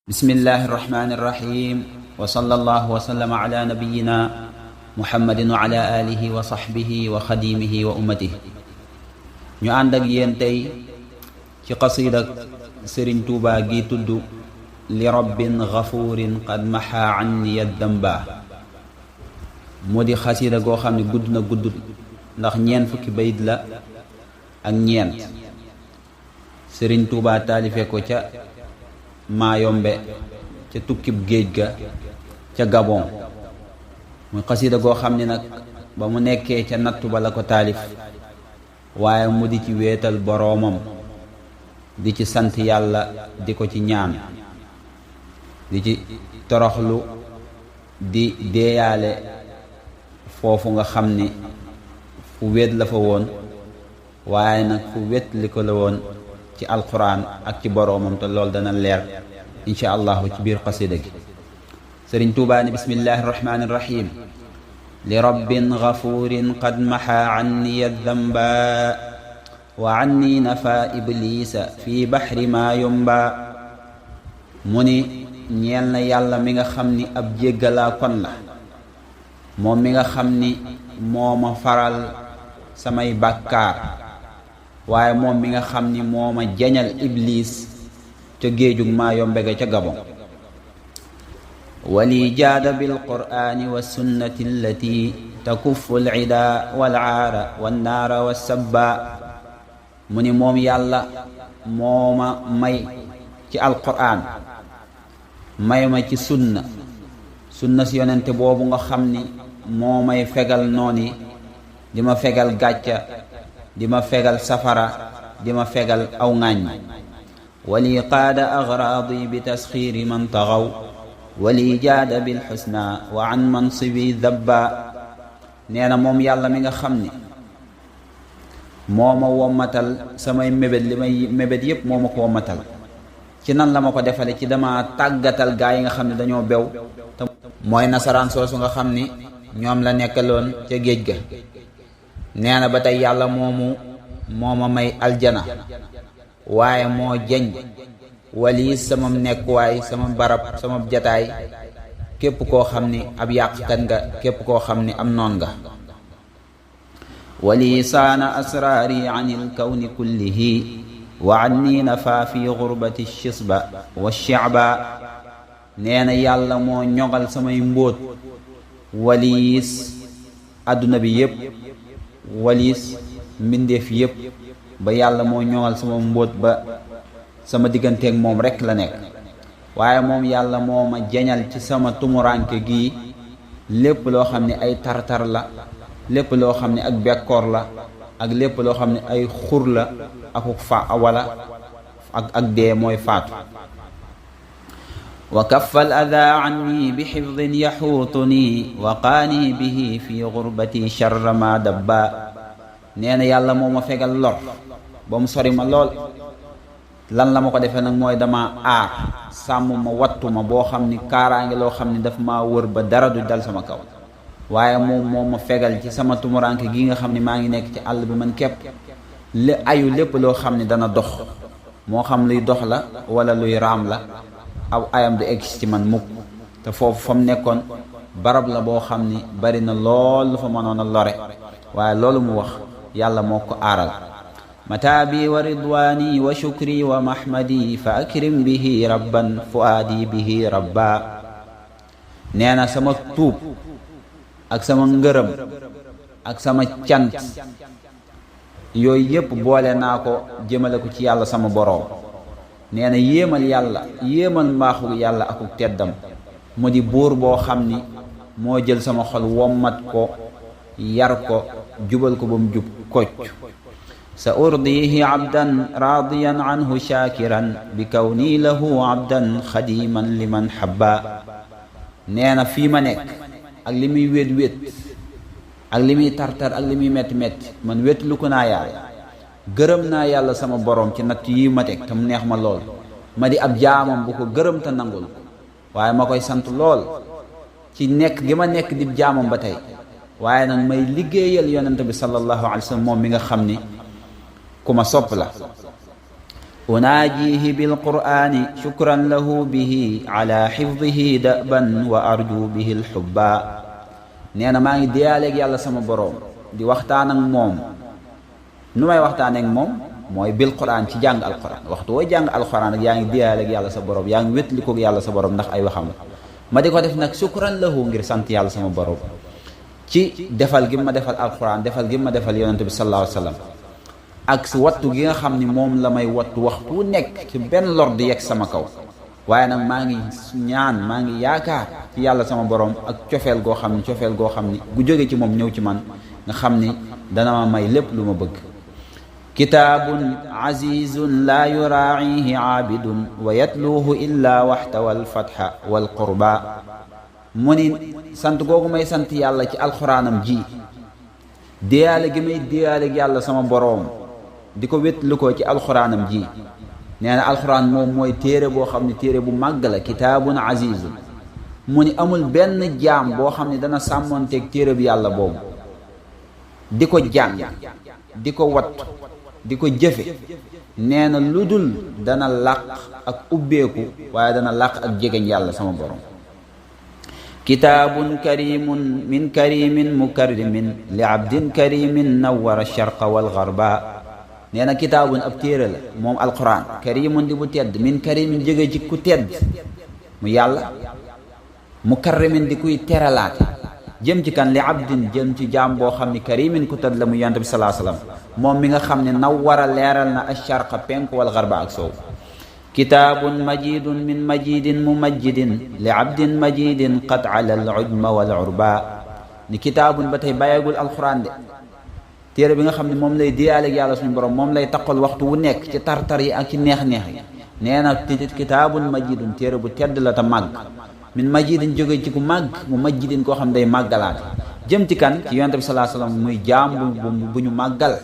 bismillahi irrahmani irrahim wa sallallahu wa sallama ala nabiyina muhammadin wa ala alihi wa sahbihi wa xadimihi wa ummatihi. ñu ànd ak yéen tey ci qasida sëriñ tuubaa gi tudd li rabbin gafuurin qad maxa anniya damba. moo di xasida goo xam ne gudd na gudd ndax ñeent fukki bayit la ak ñeent. sëriñ tuubaa taalife ko ca Maayombe ca tukkib géej ga ca Gabon. muy xasida goo xam ni nag ba mu nekkee ca nattu ba la ko taalif, waaye mu di ci wéetal boroomam, di ci sant yàlla, di ko ci ñaan, di ci toroxlu, di deeyaale foofu nga xam ni fu wéet la fa woon, waaye nag fu wét li ko la woon ci alquran ak ci boroomam, te loolu dana leer insha allahu ci biir xasida gi. sëriñ tuubaa ni bismillahi irrahmani irrahim li rabbin gafurin qad maxa anniya damba wa anni nafa iblisa fi baxri ma yomba. mu ni ñeel na yàlla mi nga xam ni ab jéggalaa kon la, moom mi nga xam ni moo ma faral samay bàkkaar, waaye moom mi nga xam ni moo ma jañal iblis ca géejug Maayombe ga ca Gabon. wali jaada bilqur'ani wa sunnati allati takuffu al'ida wal aara wan naara wa sabba. mu ni moom yàlla moo ma may ci alqur'an, may ma ci sunna si yonente boobu nga xam ni moo may fegal nooni, di ma fegal gàcca, di ma fegal safara, di ma fegal aw ŋàññ. wali qaada agraadi bi tasxiiri man taxaw, wali jaada bilxusna wa an mansibi dabba. nee na moom yàlla mi nga xam ni moo ma wommatal samay mébét, li may mébét yépp moo ma ko wommatal. ci nan la ma ko defale? ci dama tàggatal gaa yi nga xam ne dañoo bew, te mooy nasaraan soosu nga xam ni ñoom la nekkaloon ca géej ga. nee na ba tey yàlla moo ma may aljana, waaye moo jeñ waliis sama nekkuwaay, sama barab, sama jataay képp koo xam ni ab yàqkat nga, képp koo xam ni am noon nga. wali saana asraari an ilkawni kullihi wa anni nafa fi gurbati shisba wa shi'ba. nee na yàlla moo ñoŋal samay mbóot waliis àdduna bi yépp, waliis mbindeef yépp, ba yàlla moo ñoŋal sama mbóot ba sama digganteeg moom rekk la nekk. waaye moom yàlla moo ma jañal ci sama tumuranke gii lépp loo xam ne ay tartar la, lépp loo xam ne ak bekkoor la, ak lépp loo xam ne ay xur la, akuk fa wala ak dee mooy faatu. wa kaffa al adaa anni bi xifdin yaxuutuni wa qaani bihi fi gurbati charra ma dabba. nee na yàlla moo ma fegal lor ba mu sori ma lool. lan la ma ko defee nag mooy dama aar, sàmm ma, wattu ma, boo xam ni kaaraange loo xam ni daf maa wër ba dara du dal sama kaw. waaye moom moo ma fegal ci sama tumuranke gi nga xam ni maa ngi nekk ci àll bi man képp, ayu lépp loo xam ni dana dox, moo xam luy dox la wala luy raam la, aw ayam du egg ci man mukk. te foofu fa mu nekkoon barab la boo xam ni bari na lool lu fa mënoon a lore, waaye loolu mu wax yàlla moo ko aaral. mataabi wa ridwaani wa shukri wa mahmadi fa akrim bihi rabban fuaadi bihi rabba. nee na sama tuub ak sama ngërëm ak sama cant yooyu yépp boole naa ko jëmale ko ci yàlla sama boroom. nee na yéemal yàlla, yéemal mbaaxu yàlla akuk teddam, mu di buur boo xam ni moo jël sama xol wommat ko, yar ko, jubal ko ba mu jub kocc. sa urdihi abdan raadiyan anhu shaakiran bi kawni lahu abdan xadiman liman habba. nee na fii ma nekk ak li muy wét ak li muy tartar ak li muy metti man wétlu ko naa yàlla, gërëm naa yàlla sama boroom ci natt yi ma teg te mu neex ma lool. ma di ab jaamam bu ko gërëm te nangul, waaye ma koy sant lool ci nekk gi ma nekk di jaamam ba tey. waaye nag may liggéeyal yonent bi sallallahu alayhi wa sallam, moom mi nga xam ni ku ma sopp la. unaajihi bilqur'ani shukran lahu bihi ala xifdihi daban wa arju bihi lxubba. nee na maa ngi diyaaleeg yàlla sama boroom di waxtaan ak moom. nu may waxtaanee ak moom mooy bil qur'an ci jàng alquran. waxtu wooy jàng alquran ak yaa ngi diyaaleeg yàlla sa boroom, yaa ngi wétli koog yàlla sa boroom ndax ay waxam ma di ko def nag shukran lahu ngir sant yàlla sama boroom ci defal gi ma defal alquran, defal gi ma defal yonente bi sallallahu alayhi wa sallam, ak si wattu gi nga xam ni moom la may wattu waxtu nekk ci benn lor di yegg sama kaw. waaye nag maa ngi ñaan, maa ngi yaakaar ci yàlla sama borom ak cofeel goo xam ni gu jóge ci moom ñëw ci man nga xam ni dana ma may lépp lu ma bëgg. kitaabun azizun laa yuraacihi caabidun wa yatluuhu illaa waxtawa alfatxa walqurba. mu ni sant googu may sant yàlla ci alxuraanam ji, déyaale gi may déyaale yàlla sama boroom di ko wétlu ko ci alxuraanam ji. nee na alxuraan moom mooy téere boo xam ne téere bu màgg la. kitaabun azizun, mu ni amul benn jaam boo xam ne dana sàmmonteeg téere bi yàlla boobu di ko jàng, di ko wattu, di ko jëfe. nee na lu dul dana làq ak ubbeeku, waaye dana làq ak jegeñ yàlla sama borom. kitaabun karimun min karimin mukarrimin li abdin karimin nawwara sharqa wal garba. nee na kitaabun ab téere la moom alquran, karimun di bu tedd, min karimin jóge ci ku tedd mu yàlla, mukarrimin di kuy teralaate jëm ci kan, li abdin jëm ci jaam boo xam ni karimin ku tedd la mu yonent bi salaa sallam, moom mi nga xam ne nawwara leeral na asharqa penk wal garba ak soow. kitaabun majidun min majidin mumajjidin li abdin majidin qad ala al ujma wal urba. ni kitaabun ba tey bàyyagul alquran de, téere bi nga xam ne moom lay diyaale ak yàlla suñu borom, moom lay taqal waxtu wu nekk ci tartar yi ak ci neex-neex yi. nee na kitaabun majidun, téere bu tedd la te màgg, min majidin jóge ci ku màgg, mu majjidin koo xam day màggalaate jëm ci kan, ci yonent bi salaa sallam, muy jaam bu ñu màggal.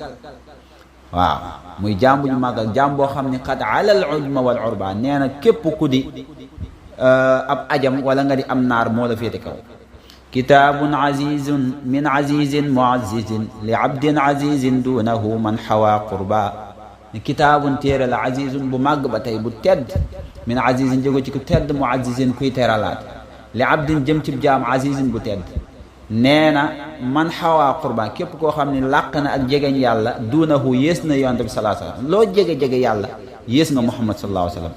waaw, muy jaam bu ñu màggal, jaam boo xam ne qad alal ujma wal urba. nee na képp ku di ab ajam wala nga di am naar moo la féete kaw. kitaabun azizun min azizin muazzizin li abdin azizin duunahu man xawaa qurba. ni kitaabun téere la azizun bu màgg ba tey bu tedd, min azizin jóge ci ku tedd, muazzizin kuy teralaat, li abdin jëm ci jaam azizin bu tedd. nee na man xawaa qurba, képp koo xam ne làq na ak jegeñ yàlla, duunahu yées na yonent bi salaa sallam, loo jege-jege yàlla yées nga muhammad sallallahu alayhi wa sallam.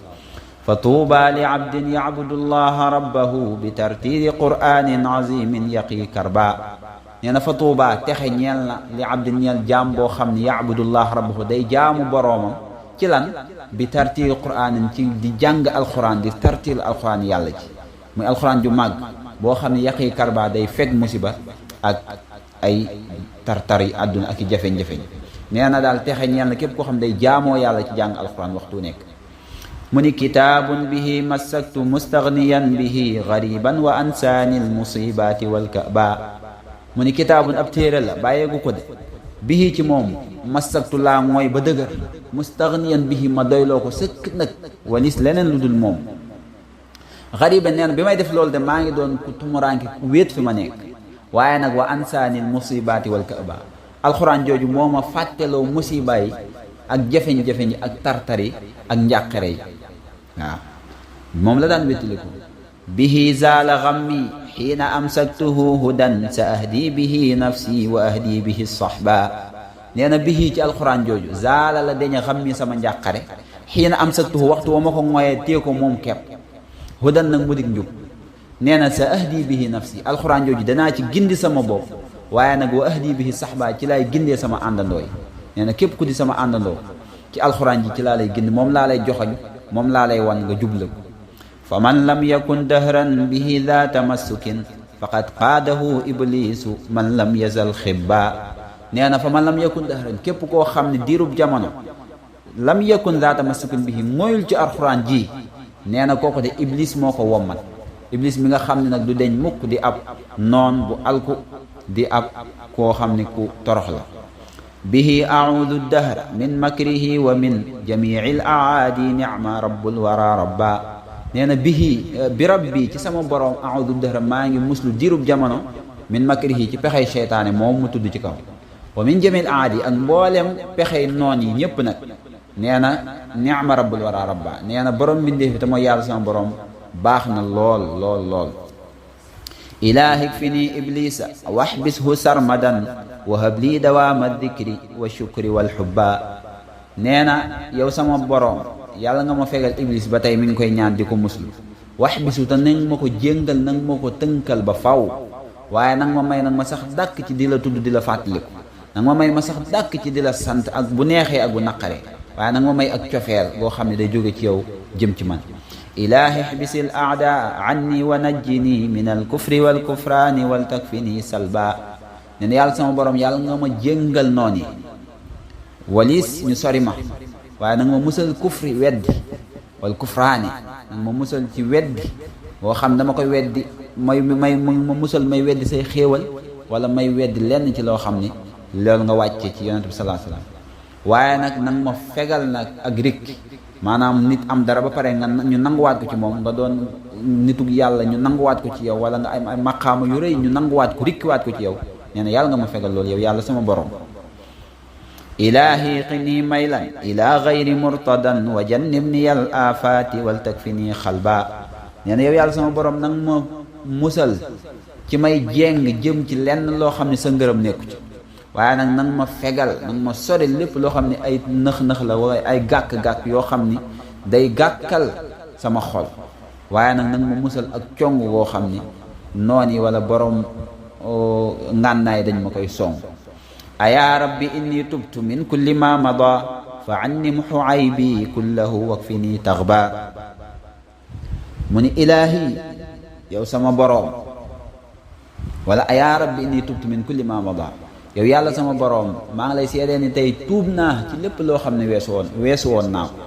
fa tuuba li abdin yacbudu llaha rabbahu bi tartiili qur'anin azimin yaqi karba. nee na fa tuuba texe ñeel na li abdin ñeel jaam boo xam ne yacbudu llaha rabbahu day jaamu boroomam ci lan, bi tartiili qur'anin ci di jàng alquran, di tartiil alquran yàlla ci muy alquran ju màgg boo xam ne yaqi karba day fekk musiba ak ay tartar yi àdduna ak i jafeñ-jafeñ. nee na daal texe ñeel na képp koo xam ne day jaamoo yàlla ci jàng alquran waxtu nekk. mu ni kitaabun bihi massaktu mustagniyan bihi gariban wa ansaani almusibati walkaba. mu ni kitaabun ab téere la bàyyeegu ko de, bihi ci moom massaktu laa mooy ba dëgër, mustagniyan bihi ma doyloo ko sëkk nag, walis leneen lu dul moom. gariban nee na bi may def loolu de maa ngi doon ku tumuraanke ku wéet fi ma nekk, waaye nag wa ansaani almusibati walkaba, alxuraan jooju moo ma fàtteloo musiba yi ak jafeñ-jafeñ yi ak tartar yi ak njàqare yi. waaw moom la daan wéttaliku. bihi zaala gammi xiina amsaktuhu hudan sa ahdi bihi nafsi wa ahdi bihi sahba. nee na bihi ci alxuraan jooju zaala la daña gammi sama njàqare, xiina amsaktuhu waxtu wa ma ko ngooyee tée ko moom kepp, hudan nag mu dig njub. nee na sa ahdi bihi nafsi, alxuraan jooju danaa ci gindi sama bopp, waaye nag wa ahdi bihi sahba ci laay gindee sama àndandoo yi. nee na képp ku di sama àndandoo ci alxuraan ji ci laa lay gindi, moom laa lay joxoñ, moom laa lay wan nga jublu ko. fa man lam yakun dahran bihi daa tamassukin faqad qaadahu iblisu man lam yazal xibba. nee na fa man lam yakun dahran, képp koo xam ne diirub jamono lam yakun daa tamassukin bihi moyul ci alxuraan ji, nee na kooku de iblis moo ko wommat. iblis mi nga xam ne nag du deñ mukk di ab noon bu alku, di ab koo xam ne ku torox la. bihi audu dahra min makrihi wa min jamici l aadi nicma rabbul wara rabba. nee na bihi bi rabbi ci sama borom audu dahra maa ngi muslu diirub jamono, min makrihi ci pexey seytaane moom mu tudd ci kaw, wa min jamici l aadi ak mboolem pexey noon yi ñépp nag, nee na ni'ma rabbul wara rabba nee na borom mbindeef bi te mooy yàlla sama borom baax na lool lool lool. ilaahi kfini iblisa waxbishu sarmadan wa hablii dawaama dikri wa shukri wal xubba nee na yow sama borom yàlla nga ma fegal iblis ba tey mi ngi koy ñaan di ko muslu waxbisu te nang ma ko jéngal nang ma ko tënkal ba faw waaye nang ma may nag ma sax dàkk ci di la tudd di la fàttaliku nang ma may ma sax dàkk ci di la sant ak bu neexee ak bu naqaree waaye nang ma may ak cofeel boo xam ne day jóge ci yow jëm ci man. ilaahi xbisil aadaa anni wa najjini min al kufri wal kufraani wal takfini salba nee na yàlla sama borom yàlla nga ma jéngal noon yi walis ñu sori ma waaye nag ma musal kufri weddi wal kufraani nag ma musal ci weddi boo xam dama koy weddi ma musal may weddi say xéewal wala may weddi lenn ci loo xam ni loolu nga wàcce ci yonent bi sallallahu alayhi wasallam waaye nag nang ma fegal nag ak rikki maanaam nit am dara ba pare nga ñu nanguwaat ko ci moom nga doon nitug yàlla ñu nanguwaat ko ci yow wala nga ay maqaama yu rëy ñu nanguwaat ko rikkiwaat ko ci yow nee na yàlla nga ma fegal loolu yow yàlla sama borom. ilaahi qini maylan ila gayri murtadan wa jannibni al afaati wal takfini xalba nee na yow yàlla sama borom nang ma musal ci may jéng jëm ci lenn loo xam ne sa ngërëm nekku ci waaye nag nang ma fegal nang ma sori lépp loo xam ne ay nëx-nëx la wala ay gàkk-gàkk yoo xam ni day gàkkal sama xol waaye nag nang ma musal ak cong woo xam ni noon yi wala borom ngànnaay dañ ma koy song. ayaa rabbi inni tubtu min kulli ma mada fa anni muxu aybi kullahu wakfini taxba mu ni ilaahi yow sama boroom wala ayaa rabbi inni tubtu min kulli ma mada yow yàlla sama boroom maa ngi lay seedee ni tey tuub naa ci lépp loo xam ne weesu woon naa ko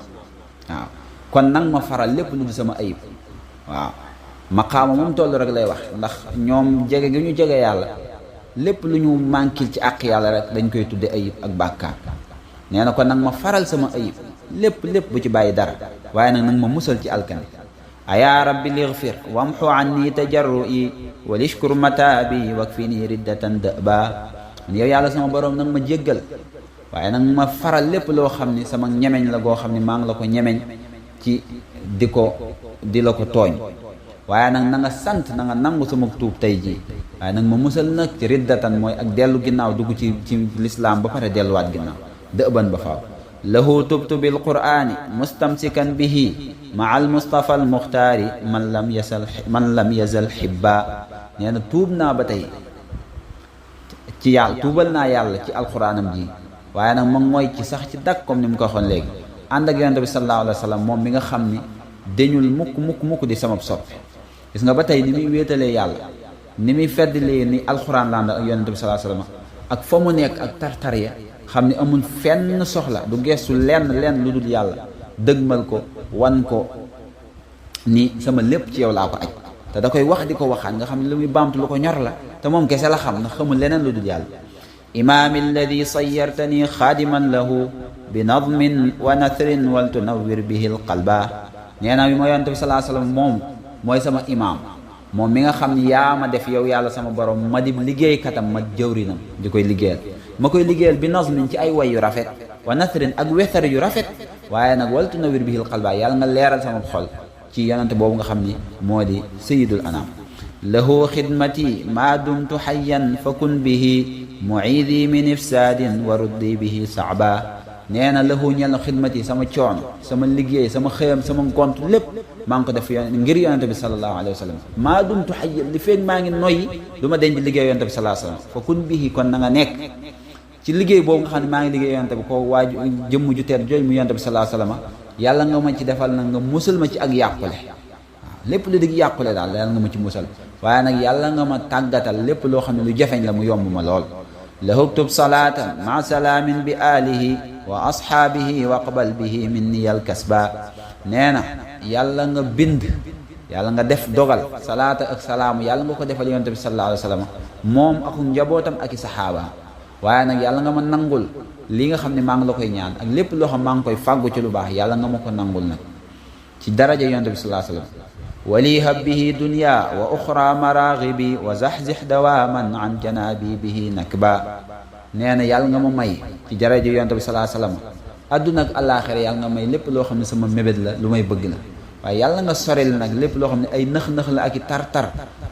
waaw kon nag ma faral lépp lu di sama ayib waaw maqaama moom toll rek lay wax ndax ñoom jege gi ñu jege yàlla lépp lu ñu mànkil ci àq yàlla rek dañ koy tudde ayib ak bàkkaar nee na kon nag ma faral sama ayib lépp bu ci bàyyi dara waaye nag ma musal ci alkane. ayaa rabbi lighfir wamxu anni tajarru'i walishkur mataabi wakfini riddatan da'ba yow yàlla sama borom nag ma jéggal waaye nag ma faral lépp loo xam ni sama ñemeñ la goo xam ni maa ngi la ko ñemeñ ci di la ko tooñ waaye nag na nga sant na nga nangu sama tuub tey jii waaye nag ma musal nag ci riddatan mooy ak dellu ginnaaw dugg ci lislaam ba pare delluwaat ginnaaw dëban ba faaw. lahu tubtu bil qur'ani mustamsikan bihi maa al mustafa al muxtaari man lam yazal xibba nee na tuub naa ba tey ci yàlla tuubal naa yàlla ci alquraanam ji waaye nag moom mooy ci sax ci dak comme ni mu ko waxoon léegi ànd ak yonente bi sallallahu alayhi wa sallam moom mi nga xam ni dañul mukk di sama soppe gis nga ba tey ni muy wéetalee yàlla ni muy feddalee ni alxuraan la ànd ak yonente bi sallallahu alayhi wa sallam ak fa mu nekk ak tartar ya xam ni amul fenn soxla du gestu lenn lu dul yàlla dëgmal ko wan ko ni sama lépp ci yow laa ko aj te da koy wax di ko waxaat nga xam ne lu muy baamtu lu ko ñor la te moom kese la xam ndax xamul leneen lu dul yàlla. imaami alladi sayyartani xaadiman lahu bi nadmin wa nathrin wal tunawwir bihi al qalba nee naa bi ma yonent bi sallallahu alayhi wasallam moom mooy sama imaam moom mi nga xam ni yaa ma def yow yàlla sama borom ma di liggéeykatam ma jëwrinam di koy liggéeyal ma koy liggéeyal bi nazmin ci ay way yu rafet wa nathrin ak wextar yu rafet waaye nag wal tunawwir bihi al qalba yàlla nga leeral sama xol ci yonent boobu nga xam ni moo di sayyidul anam. lahu xidmati maa dumtu xayyan fa kun bihi muciidi min ifsaadin wa ruddi bihi saaba nee na lahu ñel na xidmati sama coono sama liggéey sama xëyam sama ngont lépp maa ngi ko def ngir yonente bi sallallahu alayhi wa sallam maa dumtu xayyan li feeg maa ngi noyyi du ma denc liggéey yonente bi sallallahu alayhi wa sallam fa kun bihi kon na nga nekk ci liggéey boobu nga xam ne maa ngi liggéey yonente bi ko waaju jëmm ju teer jooju mu yonente bi sallallahu alayhi wa sallam yàlla nga ma ci defal na nga musal ma ci ak yàqule waaw lépp lu dig yàqule daal yàlla nga ma ci musal waaye nag yàlla nga ma tàggatal lépp loo xam ne lu jafeñ la mu yomb ma lool. lahu ktub salaatan maa salaamin bi alihi wa ashaabihi waqbal bihi minni al kasba nee na yàlla nga bind yàlla nga def dogal salaata ak salaamu yàlla nga ko defal yonent bi sallallahu alayhi wa sallam moom ak njabootam ak i saxaaba waaye nag yàlla nga ma nangul li nga xam ne maa ngi la koy ñaan ak lépp loo xam maa ngi koy fàggu ci lu baax yàlla nga ma ko nangul nag ci daraja yonent bi sallallahu alayhi wa sallam wali hab bihi dunya wa uxra maraaxibi wa zaxzix dawaaman an janaabi bihi nakba nee na yàlla nga ma may ci daraja yonent bi sallallahu alayhi wa sallam àdduna ak àllaaxira yàlla nga may lépp loo xam ne sama mébét la lu may bëgg la waaye yàlla nga soril nag lépp loo xam ne ay nëx-nëx la ak i tar-tar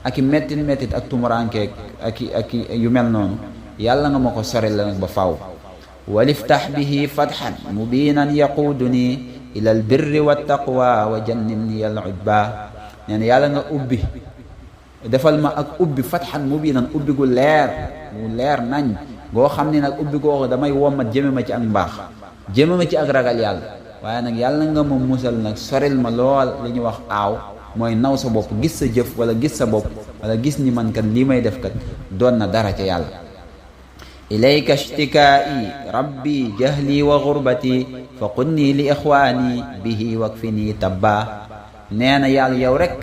ak i mettit ak tumurankeeg ak i yu mel noonu yàlla nga ma ko soril la nag ba faaw waliftax bihi fatxan mubinan yaquuduni ila al birri wa taqwa wa jannibni al ujba nee na yàlla nga ubbi defal ma ak ubbi fatxan mubinan ubbi gu leer nañ goo xam ne nag ubbi googu damay wommat jëme ma ci ak mbaax jëme ma ci ak ragal yàlla waaye nag yàlla nga ma musal nag soril ma lool li ñuy wax aaw mooy naw sa bopp gis sa jëf wala gis sa bopp wala gis ni man kat lii may def kat doon na dara ca yàlla ilayka ishtikaa'i rabbi jahli wa gurbati fa qudni li ixwaani bihi wakfini tabba nee na yàlla yow rek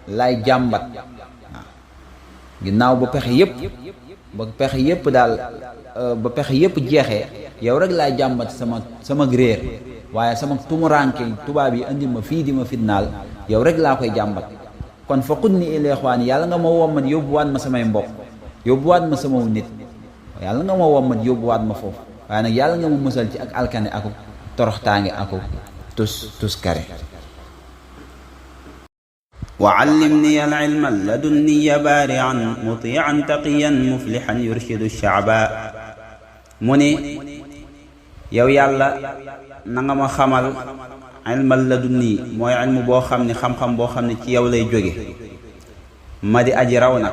lay jàmbat ginnaaw ba pexe yëpp daal ba pexe yëpp jeexee yow rek laay jàmbat sama réer waaye sama tumuranke tubaab yi andi ma fii di ma fitnaal yow rek laa koy jàmbat kon fa qudni ila ixwaani yàlla nga ma wommat yóbbuwaat ma samay mbokk yóbbuwaat ma sama nit yàlla nga ma wommat yóbbuwaat ma foofu waaye nag yàlla nga ma musal ci ak alkane aku toroxtaange aku tus kare وعلمني العلم لدني بارعا مطيعا تقيا مفلحا يرشد الشعباء mu ni yow yàlla na nga ma xamal ilmal ladunni mooy ilmu boo xam ne xam-xam boo xam ne ci yow lay jóge ma di aji raw nag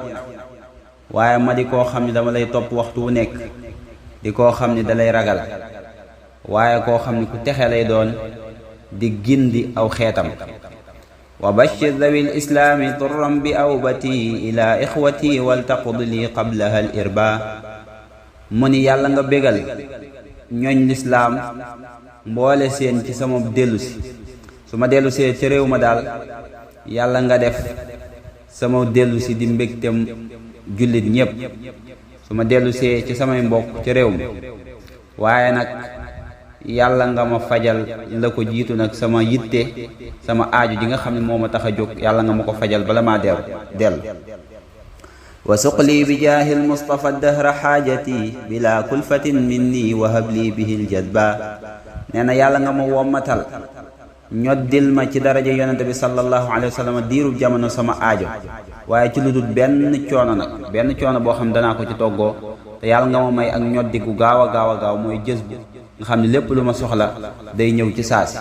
waaye ma di koo xam ne dama lay topp waxtu wu nekk di koo xam ne dalay ragal waaye koo xam ne ku texe lay doon di gindi aw xeetam wa bashir dawi lislaami turran bi awbati ila ixwati waltaqud li qablaha al irba mu ni yàlla nga bégal ñooñ lislaam mboole seen ci sama dellusi su ma dellusee ci réew ma daal yàlla nga def sama dellusi di mbégtem jullit ñépp su ma dellusee ci samay mbokk ci réew mi waaye nag yàlla nga ma fajal la ko jiitu nag sama yitte sama aaju ji nga xam ne moo ma tax a jóg yàlla nga ma ko fajal bala maa dellu wa suqli bi jaahil mustafa dahra xaajati bila kulfatin minni wa habli bihi ljadba nee na yàlla nga ma wommatal ñoddil ma ci daraja yonente bi sallallahu alayhi wa sallam diirub jamono sama aajo waaye ci lu dul benn coono boo xam ne danaa ko ci toggoo te yàlla nga ma may ak ñoddi gu gaaw a gaaw mooy jës bu nga xam ne lépp lu ma soxla day ñëw ci saasi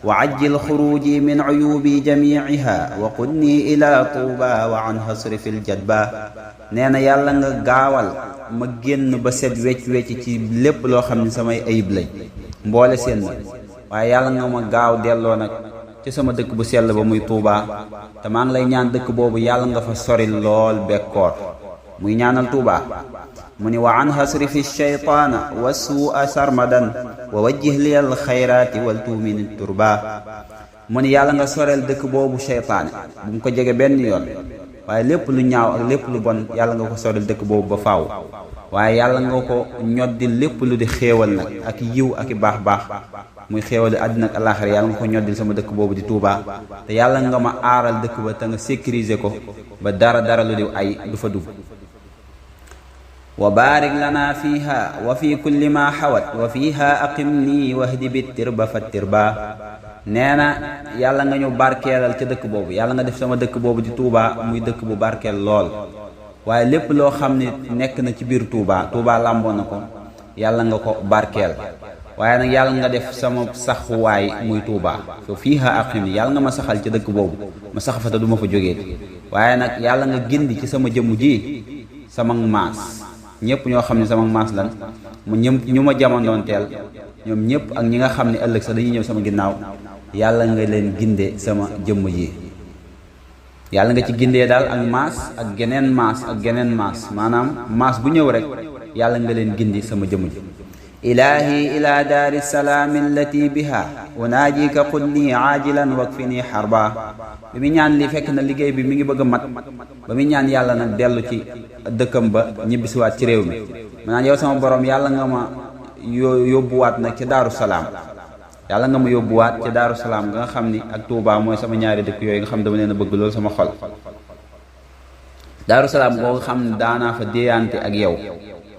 wa ajjil xuruji min uyubi jamiiha wa qudni ila tuuba wa an hasri fil jadba nee na yàlla nga gaawal ma génn ba set wecc ci lépp loo xam ne samay ayib lañ mboole seen na waaye yàlla nga ma gaaw delloo nag ci sama dëkk bu sell ba muy tuuba te maa ngi lay ñaan dëkk boobu yàlla nga fa sori lool bekkoor muy ñaanal tuuba mu ni wa an hasrifi shaytaana wa suua sarmadan wa wajjih li al xayraati wal tuumini turba mu ni yàlla nga soreel dëkk boobu shaytaane bu mu ko jege benn yoon waaye lépp lu ñaaw ak lépp lu bon yàlla nga ko soreel dëkk boobu ba faaw waaye yàlla nga ko ñoddi lépp lu di xéewal nag ak yiw ak i baax muy xéewal àddina ak alaaxira yàlla nga ko ñoddil sama dëkk boobu di Tuuba te yàlla nga ma aaral dëkk ba te nga sécuriser ko ba dara lu di ay du fa dugg wa baarik lana fiha wa fi kulli ma xawat wa fiha aqimni wahdi bi tirba fa tirba nee na yàlla nga ñu barkeelal ca dëkk boobu yàlla nga def sama dëkk boobu di Touba muy dëkk bu barkeel lool waaye lépp loo xam ne nekk na ci biir Touba làmboo na ko yàlla nga ko barkeel waaye nag yàlla nga def sama saxuwaay muy Touba fa fiha aqimni yàlla nga ma saxal ca dëkk boobu ma sax fa te du ma fa jógee waaye nag yàlla nga gindi ci sama jëmm ji sama maas ñëpp ñoo xam ne sama maas lan mu ñu ma jamandoonteel ñoom ñëpp ak ñi nga xam ne ëllëg sax dañuy ñëw sama ginnaaw yàlla nga leen ginde sama jëmm ji yàlla nga ci gindee daal ak maas ak geneen maas maanaam maas bu ñëw rek yàlla nga leen gindi sama jëmm ji ilahi ila daari salaami allati biha unaajika qulni aajilan wakfini xarba bi mu ñaan li fekk na liggéey bi mi ngi bëgg a mat ba mu ñaan yàlla nag dellu ci dëkkam ba ñibbisiwaat ci réew mi maanaam yow sama borom yàlla nga ma yóbbuwaat nag ci daaru salaam yàlla nga ma yóbbuwaat ci daaru salaam nga xam ni ak Touba mooy sama ñaari dëkk yooyu nga xam dama leen a bëgg loolu sama xol daaru salaam boo nga xam ne daanaa fa déeyante ak yow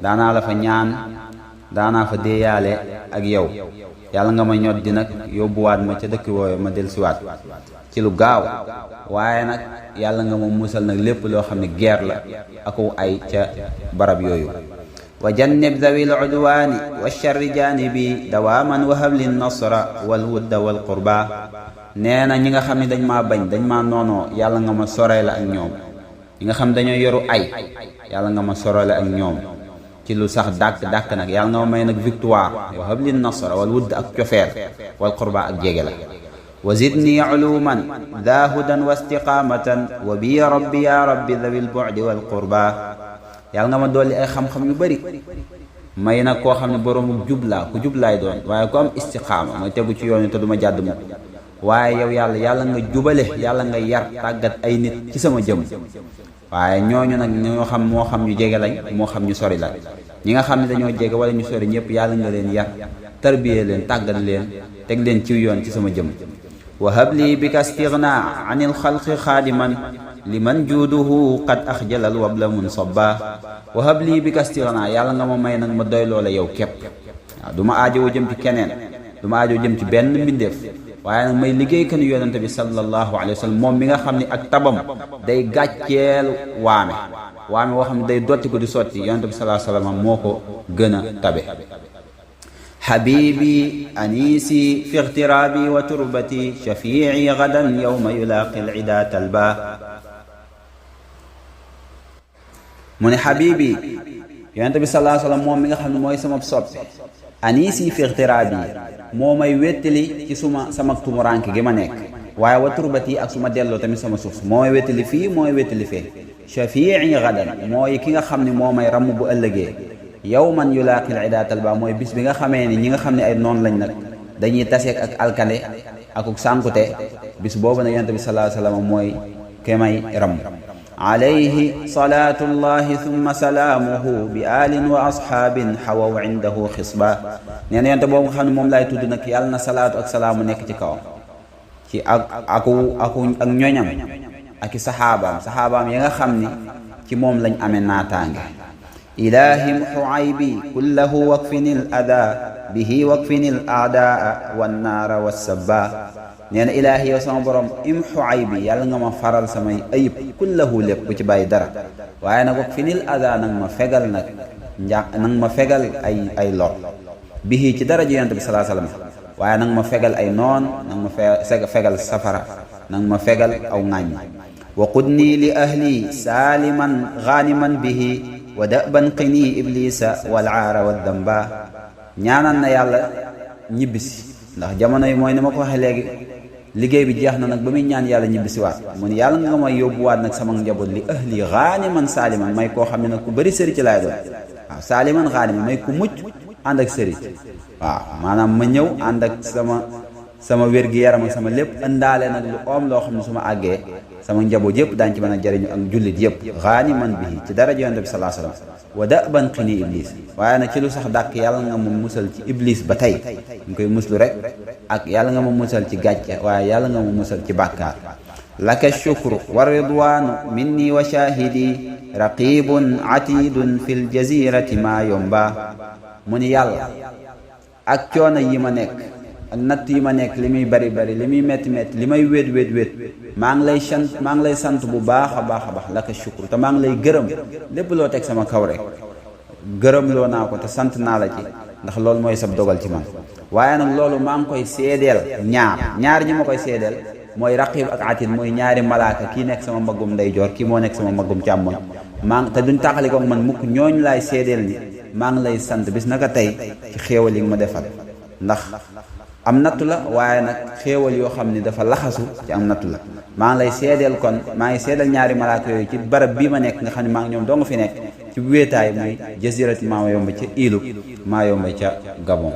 daanaa la fa ñaan daanaa fa déeyaale ak yow yàlla nga ma ñot di nag yóbbuwaat ma ca dëkk wooyu ma dellusiwaat ci lu gaaw waaye nag yàlla nga ma musal nag lépp loo xam ne guerre la aku ay ca barab yooyu wa jannib zawil udwaani wa sharri jaanibi dawaaman wa habli nasra wal wudda wal qurba nee na ñi nga xam ne dañ maa bañ dañ maa noonoo yàlla nga ma soree la ak ñoom ñi nga xam dañoo yoru ay yàlla nga ma soree la ak ñoom ci lu sax dàkk nag yàlla nga ma may nag victoire wa habli nasra wal wudd ak cofeer wal qurba ak jege la wa zidni uluman daa hudan wa istiqamatan wa bi rabbi ya rabbi dhawil bu'di wal qurba yàlla nga ma dolli ay xam-xam yu bari may nag koo xam ne boroomu jublaa ku jublaay doon waaye ku am istiqaama mooy tegu ci yoon te du ma jàdd mu waaye yow yàlla nga jubale yàlla nga yar tàggat ay nit ci sama jëm waaye ñooñu nag ñoo xam moo xam ñu jege lañ moo xam ñu sori lañ ñi nga xam ne dañoo jege wala ñu sori ñëpp yàlla nga leen yar tarbiyee leen tàggat leen teg leen ci yoon ci sama jëm wa habli bika istighna anil xalqi xaadiman liman juuduhu qad axjalal wabla munsabba wa habli bika istighna yàlla nga ma may nag ma doy loola yow képp waaw du ma aajowoo jëm ci keneen du ma aajoo jëm ci benn mbindeef waaye nag may liggéey kan yonente bi sallallahu alayhi wa sallam moom mi nga xam ne ak tabam day gàcceel waame woo xam ne day dotti ko di sotti yonente bi sallallahu alayhi wa sallam moo ko gën a tabe habibi anisi fi ightirabi wa turbati shafii gadan yawma yulaqi al-ida talba mu ne habibi yonente bi sallallahu alayhi wa sallam moom mi nga xam ne mooy sama soppe anisi fi ightirabi moo may wettali ci sama tumuranke gi ma nekk waaye wa turbati ak su ma delloo tamit sama suuf moo may wettali fii moo may wettali fee shafii gadan mooy ki nga xam ne moo may ramm bu ëllëgee yawman yulaaqil ida talba mooy bis bi nga xamee ni ñi nga xam ne ay noon lañ nag dañuy taseek ak alkande akuk sànkute bis boobu nag yonent bi sallallahu alayhi wa sallam mooy ke may ramm alayhi salaatu llahi thumma salaamuhu bi alin wa asxaabin xawaw indahu xisba nee na yonent boobu nga xam ne moom laay tudd nag yàlla na salaatu ak salaamu nekk ci kawam ci ak ñoñam ak i saxaabaam yi nga xam ni ci moom lañ amee naataange ilahi mxu aybi kullahu wakfini l ada bihi wakfini l aadaa wannaara wassabba nee na ilaahi yow sama borom imxu aybi yàlla nga ma faral samay ayib kullahu lépp bu ci bàyyi dara waaye nag wakfini l ada nag ma fegal nag nang ma fegal ay lor bihi ci daraja yonent bi salaa sallam waaye nag ma fegal ay noon nang ma fegal safara nang ma fegal aw ŋàññ wa qudni li ahli saaliman gaaniman bihi wa daban qini iblisa wal aara wa damba ñaanal na yàlla ñibbisi ndax jamono yi mooy ni ma ko waxee léegi liggéey bi jeex na nag ba muy ñaan yàlla ñibbisi waat mu ne yàlla nga may yóbbuwaat nag sama njaboot li ahli gaaniman saaliman may koo xam ne nag ku bëri sëri ci laay doon waaw saaliman gaaniman may ku mucc ànd ak sëri waaw maanaam ma ñëw ànd ak sama wér-gi-yaram ak sama lépp ëndaale nag lu loo xam ne su ma àggee sama njaboot yëpp daañu ci mën a jëriñu ak jullit yëpp gaaniman bihi ci daraja yonent bi sallallahu alayhi wasallam wa daban qini iblis waaye nag ci lu sax dàkk yàlla nga ma musal ci iblis ba tey ñu koy muslu rek ak yàlla nga ma musal ci gàcce waaye yàlla nga ma musal ci bàkkaar laka shukru wa ridwanu minni wa shahidi raqibun atidun fil jazirati ma yomba mu ni yàlla ak coono yi ma nekk ak natt yi ma nekk li muy bari li muy metti li may wéet maa ngi lay sant bu baax a baax laka shukru te maa ngi lay gërëm lépp loo teg sama kaw rek gërëm loo naa ko te sant naa la ci ndax loolu mooy sab dogal ci man waaye nag loolu maa ngi koy seedeel ñaar ñi ma koy seedeel mooy raqib ak atid mooy ñaari malaaka kii nekk sama mbaggum ndeyjoor kii moo nekk sama mbaggum càmmoñ te duñ tàqali ko man mukk ñooñu laay seedeel ni maa ngi lay sant bis naka tey ci xéewal yi nga ma defal ndax am nattu la waaye nag xéewal yoo xam ne dafa laxasu ci am nattu la maa ngi lay seedeel kon maa ngi seedeel ñaari malaaka yooyu ci barab bii ma nekk nga xam ne maa ngi ñoom doo nga fi nekk ci wéetaay muy jasirati maa yomba ca ilu maa yomba ca Gabon